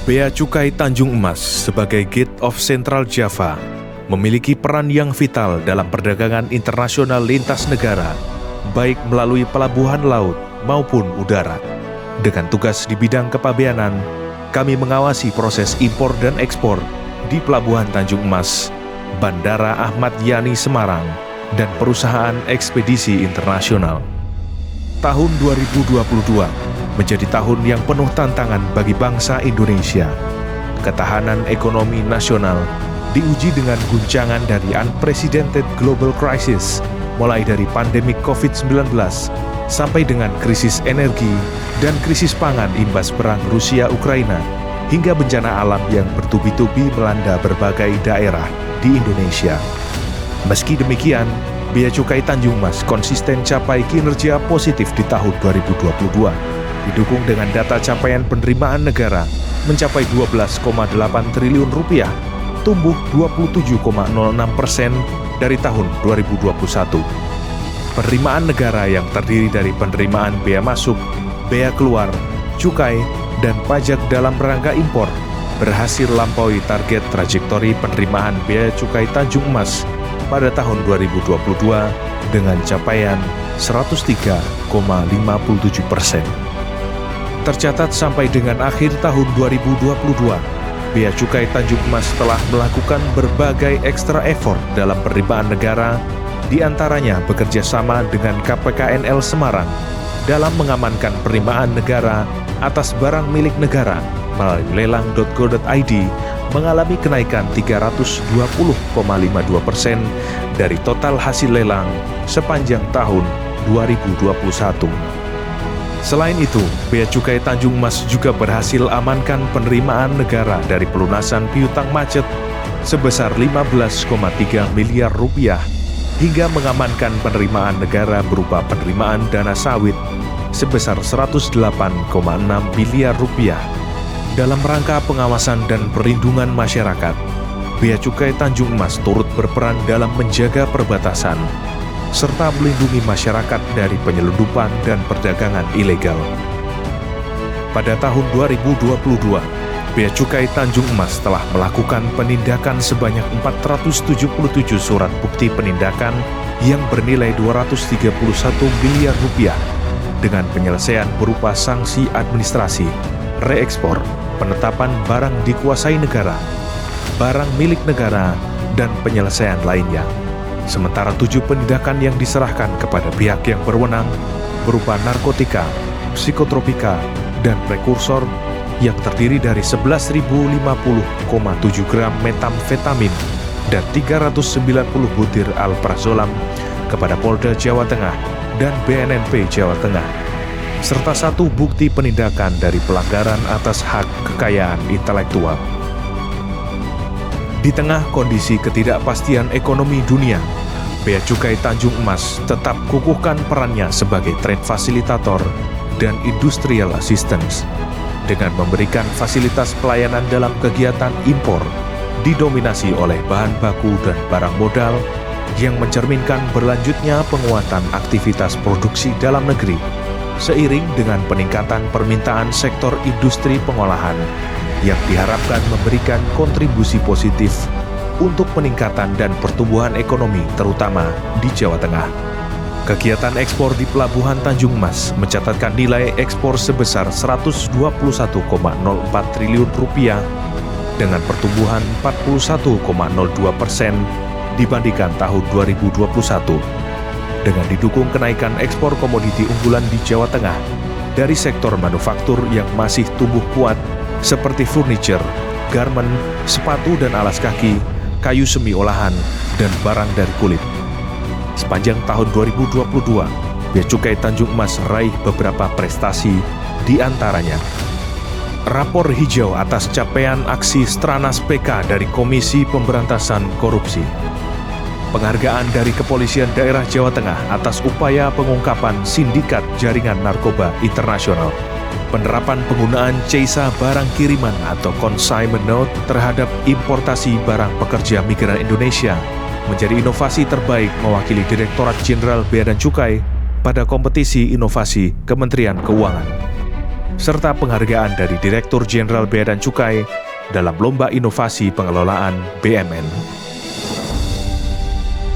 Bea Cukai Tanjung Emas sebagai Gate of Central Java memiliki peran yang vital dalam perdagangan internasional lintas negara, baik melalui pelabuhan laut maupun udara. Dengan tugas di bidang kepabeanan, kami mengawasi proses impor dan ekspor di Pelabuhan Tanjung Emas, Bandara Ahmad Yani Semarang, dan perusahaan ekspedisi internasional. Tahun 2022 menjadi tahun yang penuh tantangan bagi bangsa Indonesia. Ketahanan ekonomi nasional diuji dengan guncangan dari unprecedented global crisis, mulai dari pandemi COVID-19 sampai dengan krisis energi dan krisis pangan imbas perang Rusia-Ukraina, hingga bencana alam yang bertubi-tubi melanda berbagai daerah di Indonesia. Meski demikian, Bea Cukai Tanjung Emas konsisten capai kinerja positif di tahun 2022, didukung dengan data capaian penerimaan negara mencapai 12,8 triliun rupiah, tumbuh 27,06% dari tahun 2021. Penerimaan negara yang terdiri dari penerimaan bea masuk, bea keluar, cukai, dan pajak dalam rangka impor berhasil lampaui target trajektori penerimaan Bea Cukai Tanjung Emas pada tahun 2022 dengan capaian 103,57%. Tercatat sampai dengan akhir tahun 2022, Bea Cukai Tanjung Emas telah melakukan berbagai extra effort dalam penerimaan negara, di antaranya bekerja sama dengan KPKNL Semarang dalam mengamankan penerimaan negara atas barang milik negara melalui lelang.go.id mengalami kenaikan 320,52% dari total hasil lelang sepanjang tahun 2021. Selain itu, Bea Cukai Tanjung Emas juga berhasil amankan penerimaan negara dari pelunasan piutang macet sebesar 15,3 miliar rupiah hingga mengamankan penerimaan negara berupa penerimaan dana sawit sebesar 108,6 miliar rupiah. Dalam rangka pengawasan dan perlindungan masyarakat, Bea Cukai Tanjung Emas turut berperan dalam menjaga perbatasan serta melindungi masyarakat dari penyelundupan dan perdagangan ilegal. Pada tahun 2022, Bea Cukai Tanjung Emas telah melakukan penindakan sebanyak 477 surat bukti penindakan yang bernilai 231 miliar rupiah dengan penyelesaian berupa sanksi administrasi, reekspor, penetapan barang dikuasai negara, barang milik negara, dan penyelesaian lainnya. Sementara 7 penindakan yang diserahkan kepada pihak yang berwenang berupa narkotika, psikotropika, dan prekursor yang terdiri dari 11.050,7 gram metamfetamin dan 390 butir alprazolam kepada Polda Jawa Tengah dan BNNP Jawa Tengah, serta 1 bukti penindakan dari pelanggaran atas hak kekayaan intelektual. Di tengah kondisi ketidakpastian ekonomi dunia, Bea Cukai Tanjung Emas tetap kukuhkan perannya sebagai trade facilitator dan industrial assistance dengan memberikan fasilitas pelayanan dalam kegiatan impor didominasi oleh bahan baku dan barang modal yang mencerminkan berlanjutnya penguatan aktivitas produksi dalam negeri seiring dengan peningkatan permintaan sektor industri pengolahan yang diharapkan memberikan kontribusi positif untuk peningkatan dan pertumbuhan ekonomi terutama di Jawa Tengah. Kegiatan ekspor di Pelabuhan Tanjung Emas mencatatkan nilai ekspor sebesar 121,04 triliun rupiah dengan pertumbuhan 41,02% dibandingkan tahun 2021. Dengan didukung kenaikan ekspor komoditi unggulan di Jawa Tengah dari sektor manufaktur yang masih tumbuh kuat seperti furniture, garment, sepatu dan alas kaki, kayu semi olahan, dan barang dari kulit. Sepanjang tahun 2022, Bea Cukai Tanjung Emas raih beberapa prestasi, di antaranya rapor hijau atas capaian aksi Stranas PK dari Komisi Pemberantasan Korupsi, penghargaan dari Kepolisian Daerah Jawa Tengah atas upaya pengungkapan sindikat jaringan narkoba internasional, penerapan penggunaan CEISA barang kiriman atau consignment note terhadap importasi barang pekerja migran Indonesia menjadi inovasi terbaik mewakili Direktorat Jenderal Bea dan Cukai pada kompetisi inovasi Kementerian Keuangan. serta penghargaan dari Direktur Jenderal Bea dan Cukai dalam Lomba Inovasi Pengelolaan BMN.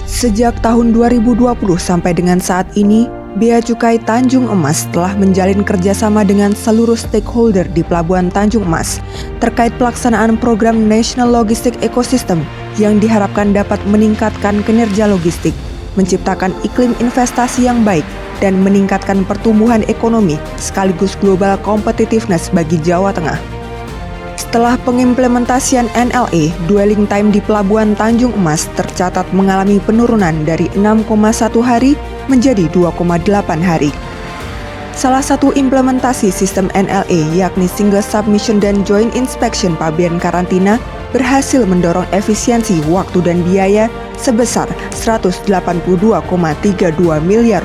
Sejak tahun 2020 sampai dengan saat ini, Bea Cukai Tanjung Emas telah menjalin kerjasama dengan seluruh stakeholder di Pelabuhan Tanjung Emas terkait pelaksanaan program National Logistic Ecosystem yang diharapkan dapat meningkatkan kinerja logistik, menciptakan iklim investasi yang baik, dan meningkatkan pertumbuhan ekonomi sekaligus global competitiveness bagi Jawa Tengah. Setelah pengimplementasian NLA, dwelling time di Pelabuhan Tanjung Emas tercatat mengalami penurunan dari 6,1 hari menjadi 2,8 hari. Salah satu implementasi sistem NLA yakni Single Submission dan Joint Inspection pabean karantina berhasil mendorong efisiensi waktu dan biaya sebesar Rp182,32 miliar.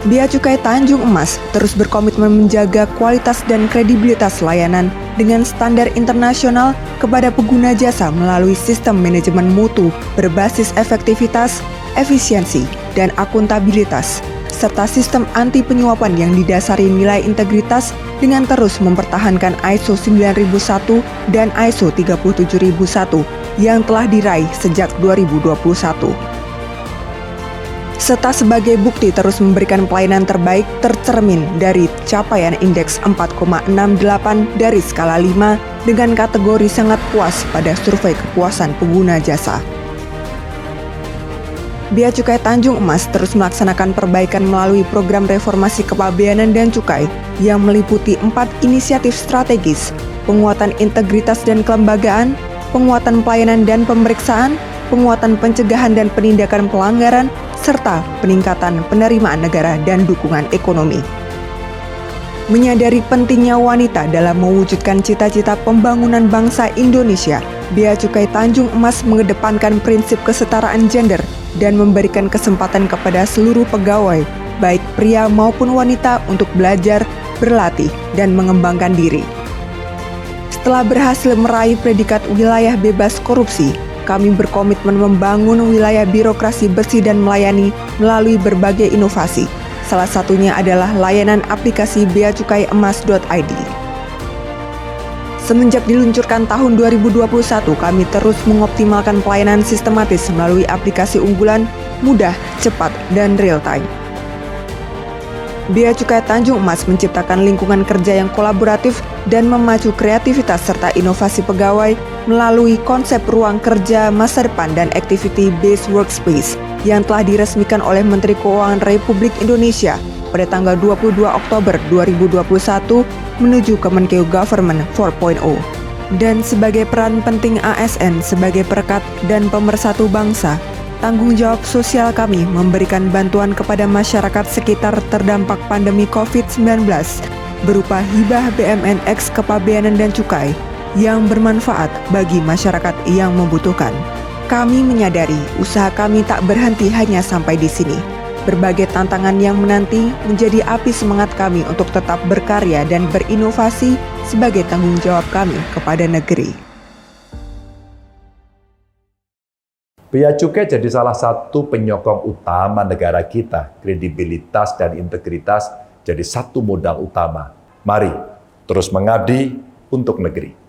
Bea Cukai Tanjung Emas terus berkomitmen menjaga kualitas dan kredibilitas layanan dengan standar internasional kepada pengguna jasa melalui sistem manajemen mutu berbasis efektivitas, efisiensi, dan akuntabilitas, serta sistem anti penyuapan yang didasari nilai integritas dengan terus mempertahankan ISO 9001 dan ISO 37001 yang telah diraih sejak 2021. Serta sebagai bukti terus memberikan pelayanan terbaik tercermin dari capaian indeks 4,68 dari skala 5 dengan kategori sangat puas pada survei kepuasan pengguna jasa. Bea Cukai Tanjung Emas terus melaksanakan perbaikan melalui program reformasi kepabeanan dan cukai yang meliputi 4 inisiatif strategis, penguatan integritas dan kelembagaan, penguatan pelayanan dan pemeriksaan, penguatan pencegahan dan penindakan pelanggaran, serta peningkatan penerimaan negara dan dukungan ekonomi. Menyadari pentingnya wanita dalam mewujudkan cita-cita pembangunan bangsa Indonesia, Bea Cukai Tanjung Emas mengedepankan prinsip kesetaraan gender dan memberikan kesempatan kepada seluruh pegawai, baik pria maupun wanita, untuk belajar, berlatih, dan mengembangkan diri. Setelah berhasil meraih predikat wilayah bebas korupsi, kami berkomitmen membangun wilayah birokrasi bersih dan melayani melalui berbagai inovasi. Salah satunya adalah layanan aplikasi beacukaiEmas.id. Semenjak diluncurkan tahun 2021, kami terus mengoptimalkan pelayanan sistematis melalui aplikasi unggulan, mudah, cepat, dan real-time. Bea Cukai Tanjung Emas menciptakan lingkungan kerja yang kolaboratif dan memacu kreativitas serta inovasi pegawai melalui konsep ruang kerja masa depan dan activity-based workspace yang telah diresmikan oleh Menteri Keuangan Republik Indonesia pada tanggal 22 Oktober 2021 menuju Kemenkeu Government 4.0. Dan sebagai peran penting ASN sebagai perekat dan pemersatu bangsa, tanggung jawab sosial kami memberikan bantuan kepada masyarakat sekitar terdampak pandemi COVID-19 berupa hibah BMN X Kepabeanan dan Cukai yang bermanfaat bagi masyarakat yang membutuhkan. Kami menyadari usaha kami tak berhenti hanya sampai di sini. Berbagai tantangan yang menanti menjadi api semangat kami untuk tetap berkarya dan berinovasi sebagai tanggung jawab kami kepada negeri. Bea Cukai jadi salah satu penyokong utama negara kita. Kredibilitas dan integritas jadi satu modal utama. Mari terus mengabdi untuk negeri.